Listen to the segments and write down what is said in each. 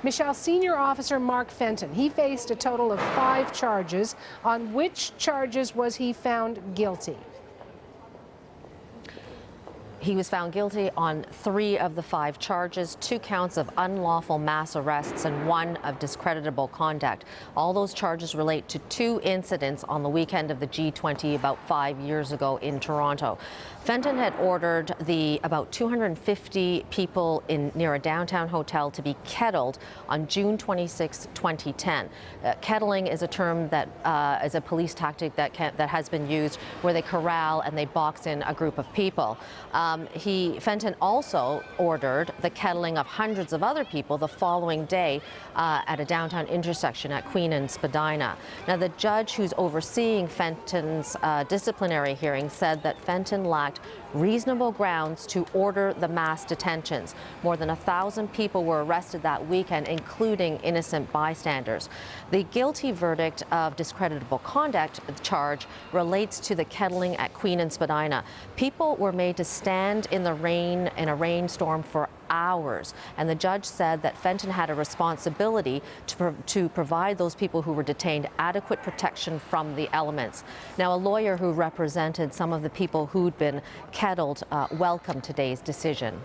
Michelle, Senior Officer Mark Fenton, he faced a total of 5 charges. On which charges was he found guilty? He was found guilty on 3 of the 5 charges, 2 counts of unlawful mass arrests and 1 of discreditable conduct. All those charges relate to 2 incidents on the weekend of the G20 about 5 years ago in Toronto. Fenton had ordered the about 250 people near a downtown hotel to be kettled on June 26, 2010. Kettling is a term that is a police tactic that has been used where they corral and they box in a group of people. Fenton also ordered the kettling of hundreds of other people the following day at a downtown intersection at Queen and Spadina. Now, the judge who's overseeing Fenton's disciplinary hearing said that Fenton lacked reasonable grounds to order the mass detentions. More than 1,000 people were arrested that weekend, including innocent bystanders. The guilty verdict of discreditable conduct charge relates to the kettling at Queen and Spadina. People were made to stand in the rain in a rainstorm for hours, and the judge said that Fenton had a responsibility to provide those people who were detained adequate protection from the elements. Now, a lawyer who represented some of the people who'd been kettled welcomed today's decision.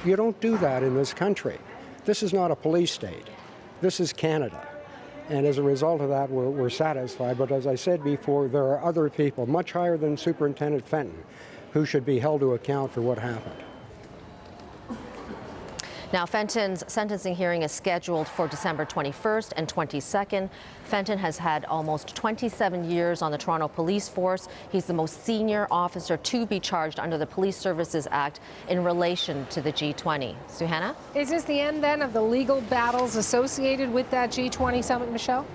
You don't do that in this country. This is not a police state. This is Canada. And as a result of that, we're satisfied. But as I said before, there are other people, much higher than Superintendent Fenton, who should be held to account for what happened. Now, Fenton's sentencing hearing is scheduled for December 21st and 22nd. Fenton has had almost 27 years on the Toronto Police Force. He's the most senior officer to be charged under the Police Services Act in relation to the G20. Suhana? Is this the end, then, of the legal battles associated with that G20 summit, Michelle?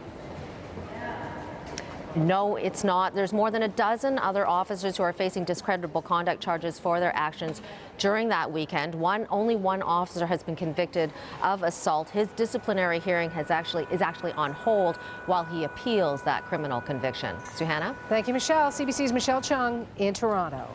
No, it's not. There's more than a dozen other officers who are facing discreditable conduct charges for their actions during that weekend. Only one officer has been convicted of assault. His disciplinary hearing is actually on hold while he appeals that criminal conviction. Suhana? Thank you, Michelle. CBC's Michelle Chung in Toronto.